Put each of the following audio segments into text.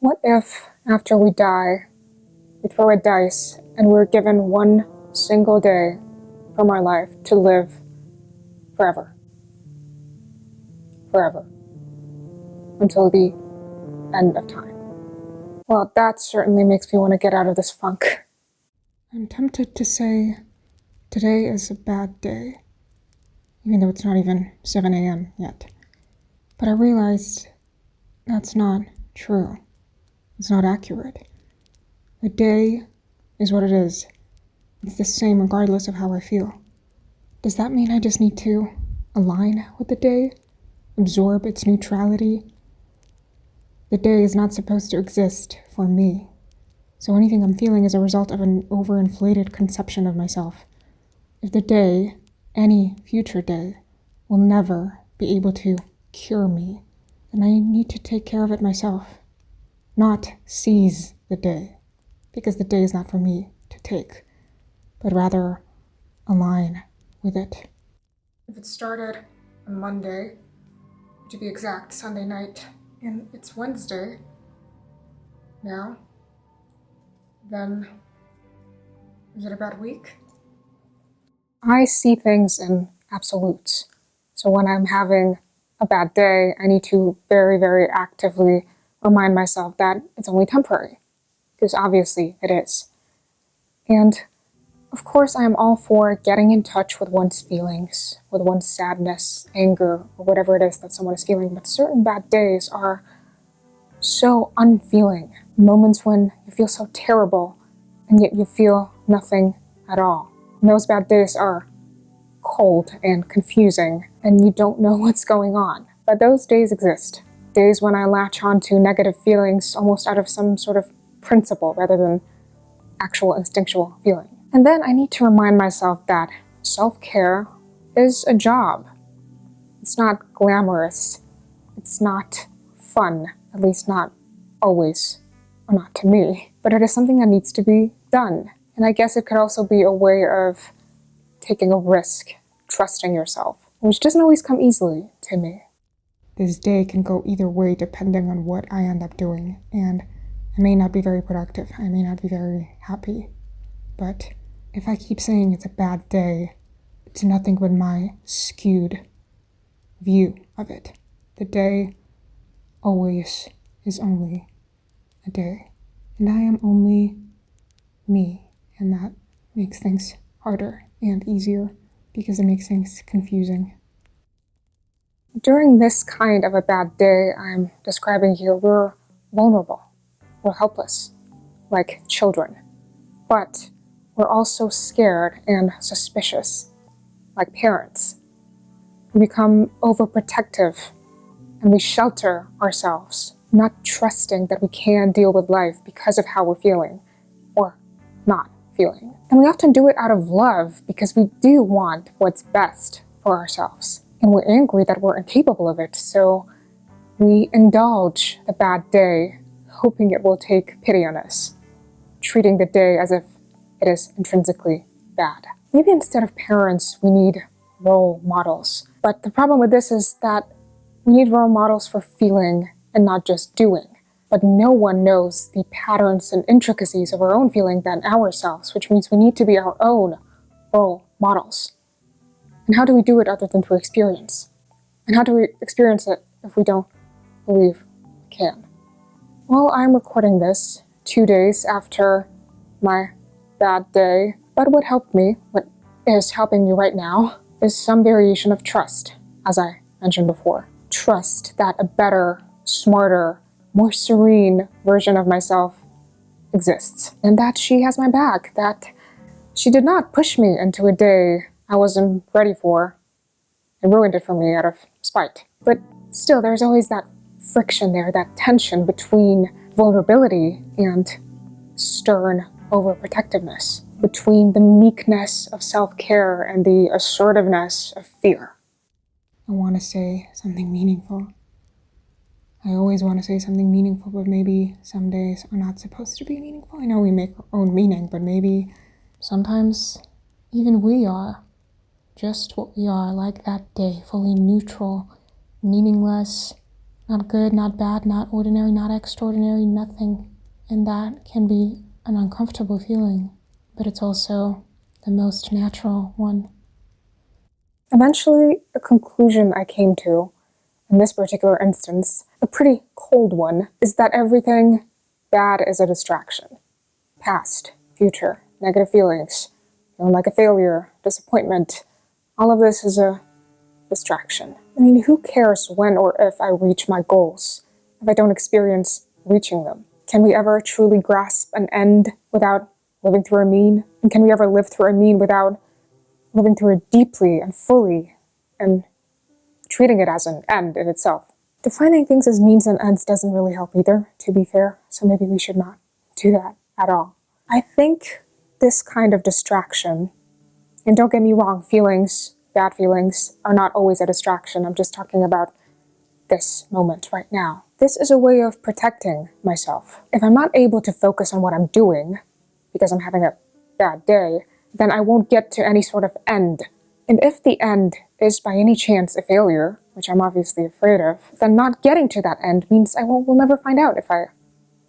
What if, after we die, we throw a dice and we're given one single day from our life to live forever? Forever. Until the end of time. Well, that certainly makes me want to get out of this funk. I'm tempted to say today is a bad day, even though it's not even 7 a.m. yet. But I realized that's not true. It's not accurate. The day is what it is. It's the same regardless of how I feel. Does that mean I just need to align with the day? Absorb its neutrality? The day is not supposed to exist for me. So anything I'm feeling is a result of an overinflated conception of myself. If the day, any future day, will never be able to cure me, then I need to take care of it myself. Not seize the day, because the day is not for me to take, but rather align with it. If it started on Monday, to be exact, Sunday night, and it's Wednesday now, then is it a bad week? I see things in absolutes. So when I'm having a bad day, I need to very, very actively remind myself that it's only temporary, because obviously it is. And of course, I am all for getting in touch with one's feelings, with one's sadness, anger, or whatever it is that someone is feeling, but certain bad days are so unfeeling. Moments when you feel so terrible, and yet you feel nothing at all. And those bad days are cold and confusing, and you don't know what's going on. But those days exist. Days when I latch onto negative feelings almost out of some sort of principle rather than actual instinctual feeling. And then I need to remind myself that self-care is a job. It's not glamorous. It's not fun, at least not always, or not to me. But it is something that needs to be done. And I guess it could also be a way of taking a risk, trusting yourself, which doesn't always come easily to me. This day can go either way depending on what I end up doing, and I may not be very productive, I may not be very happy, but if I keep saying it's a bad day, it's nothing but my skewed view of it. The day always is only a day, and I am only me, and that makes things harder and easier because it makes things confusing. During this kind of a bad day I'm describing here, we're vulnerable, we're helpless, like children, but we're also scared and suspicious, like parents. We become overprotective and we shelter ourselves, not trusting that we can deal with life because of how we're feeling, or not feeling. And we often do it out of love because we do want what's best for ourselves. And we're angry that we're incapable of it, so we indulge the bad day, hoping it will take pity on us, treating the day as if it is intrinsically bad. Maybe instead of parents, we need role models. But the problem with this is that we need role models for feeling and not just doing. But no one knows the patterns and intricacies of our own feeling than ourselves, which means we need to be our own role models. And how do we do it other than through experience? And how do we experience it if we don't believe we can? Well, I'm recording this 2 days after my bad day, but what helped me, what is helping me right now, is some variation of trust, as I mentioned before. Trust that a better, smarter, more serene version of myself exists, and that she has my back, that she did not push me into a day I wasn't ready for and ruined it for me out of spite. But still, there's always that friction there, that tension between vulnerability and stern overprotectiveness, between the meekness of self-care and the assertiveness of fear. I want to say something meaningful. I always want to say something meaningful, but maybe some days are not supposed to be meaningful. I know we make our own meaning, but maybe sometimes even we are just what we are, like that day, fully neutral, meaningless, Not good, not bad, not ordinary, not extraordinary, nothing. And that can be an uncomfortable feeling, but it's also the most natural one. Eventually, a conclusion I came to, in this particular instance, a pretty cold one, is that everything bad is a distraction. Past, future, negative feelings, feeling like a failure, disappointment, all of this is a distraction. I mean, who cares when or if I reach my goals, if I don't experience reaching them? Can we ever truly grasp an end without living through a mean? And can we ever live through a mean without living through it deeply and fully and treating it as an end in itself? Defining things as means and ends doesn't really help either, to be fair, so maybe we should not do that at all. I think this kind of distraction, and don't get me wrong, bad feelings, are not always a distraction. I'm just talking about this moment right now. This is a way of protecting myself. If I'm not able to focus on what I'm doing because I'm having a bad day, then I won't get to any sort of end. And if the end is by any chance a failure, which I'm obviously afraid of, then not getting to that end means we'll never find out if I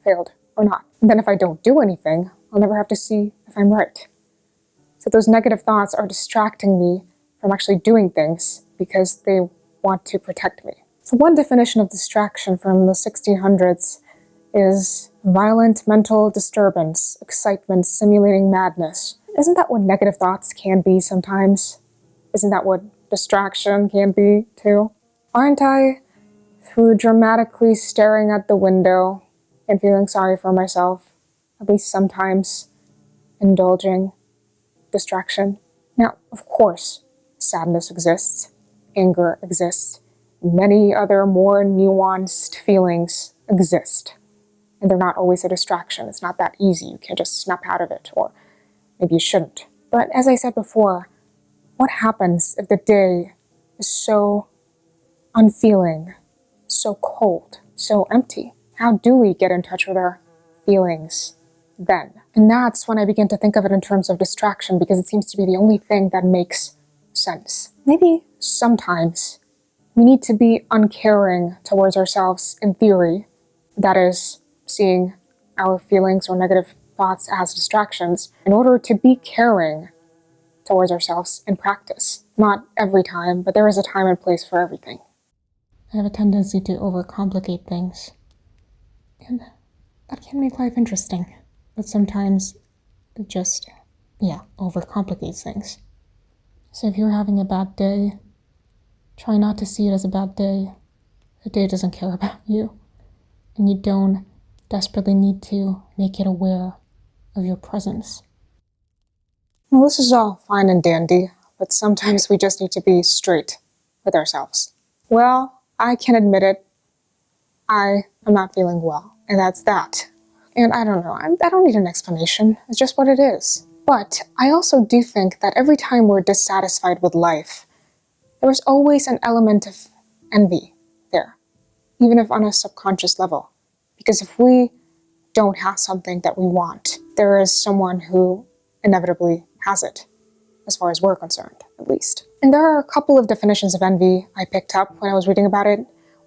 failed or not. And then if I don't do anything, I'll never have to see if I'm right. So those negative thoughts are distracting me from actually doing things because they want to protect me. So one definition of distraction from the 1600s is violent mental disturbance, excitement, simulating madness. Isn't that what negative thoughts can be sometimes? Isn't that what distraction can be too? Aren't I, through dramatically staring at the window and feeling sorry for myself, at least sometimes indulging distraction? Now, of course, sadness exists, anger exists, many other more nuanced feelings exist. And they're not always a distraction. It's not that easy. You can't just snap out of it, or maybe you shouldn't. But as I said before, what happens if the day is so unfeeling, so cold, so empty? How do we get in touch with our feelings then? And that's when I begin to think of it in terms of distraction, because it seems to be the only thing that makes sense. Maybe sometimes we need to be uncaring towards ourselves in theory, that is, seeing our feelings or negative thoughts as distractions, in order to be caring towards ourselves in practice. Not every time, but there is a time and place for everything. I have a tendency to overcomplicate things, and that can make life interesting, but sometimes it just, overcomplicates things. So if you're having a bad day, try not to see it as a bad day. The day doesn't care about you, and you don't desperately need to make it aware of your presence. Well, this is all fine and dandy, but sometimes we just need to be straight with ourselves. Well, I can admit it. I am not feeling well, and that's that. And I don't know, I don't need an explanation. It's just what it is. But I also do think that every time we're dissatisfied with life, there is always an element of envy there, even if on a subconscious level. Because if we don't have something that we want, there is someone who inevitably has it, as far as we're concerned, at least. And there are a couple of definitions of envy I picked up when I was reading about it.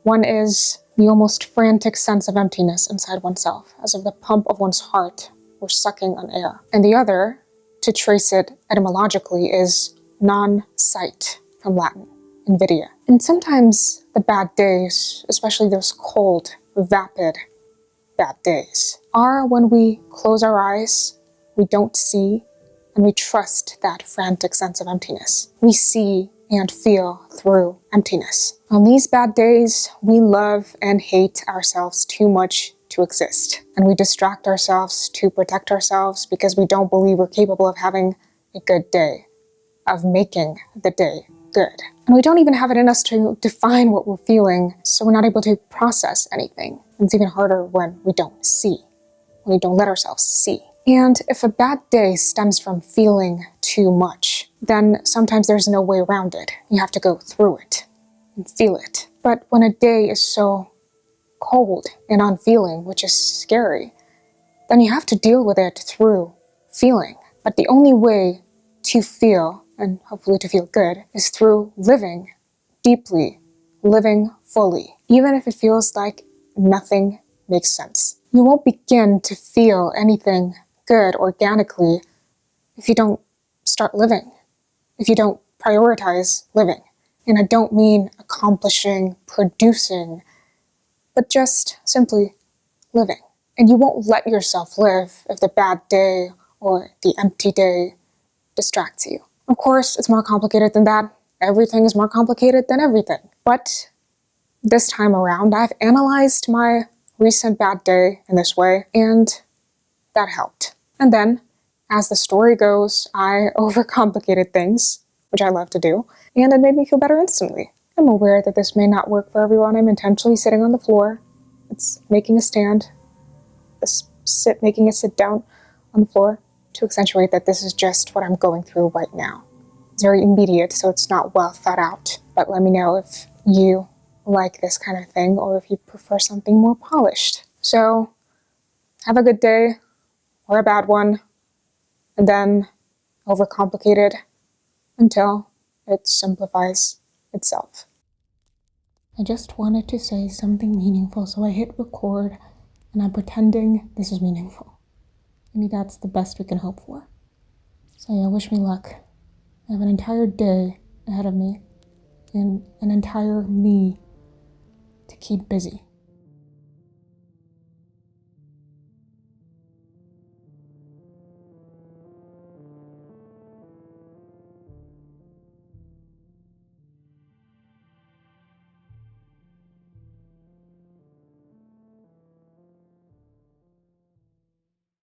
One is the almost frantic sense of emptiness inside oneself, as if the pump of one's heart were sucking on air. And the other, to trace it etymologically, is non-sight, from Latin, invidia. And sometimes the bad days, especially those cold, vapid bad days, are when we close our eyes, we don't see, and we trust that frantic sense of emptiness. We see and feel through emptiness. On these bad days, we love and hate ourselves too much to exist. And we distract ourselves to protect ourselves because we don't believe we're capable of having a good day, of making the day good. And we don't even have it in us to define what we're feeling, so we're not able to process anything. It's even harder when we don't see, when we don't let ourselves see. And if a bad day stems from feeling too much, then sometimes there's no way around it. You have to go through it and feel it. But when a day is so cold and unfeeling, which is scary, then you have to deal with it through feeling. But the only way to feel, and hopefully to feel good, is through living deeply, living fully. even if it feels like nothing makes sense. You won't begin to feel anything good organically if you don't start living, if you don't prioritize living. And I don't mean accomplishing, producing, but just simply living. And you won't let yourself live if the bad day or the empty day distracts you. Of course, it's more complicated than that. Everything is more complicated than everything. But this time around, I've analyzed my recent bad day in this way, and that helped. And then, as the story goes, I overcomplicated things, which I love to do, and it made me feel better instantly. I'm aware that this may not work for everyone. I'm intentionally sitting on the floor. It's making a stand, making a sit down on the floor to accentuate that this is just what I'm going through right now. It's very immediate, so it's not well thought out. But let me know if you like this kind of thing or if you prefer something more polished. So, have a good day or a bad one, and then overcomplicate it until it simplifies itself. I just wanted to say something meaningful, so I hit record and I'm pretending this is meaningful. Maybe that's the best we can hope for. So yeah, wish me luck. I have an entire day ahead of me and an entire me to keep busy.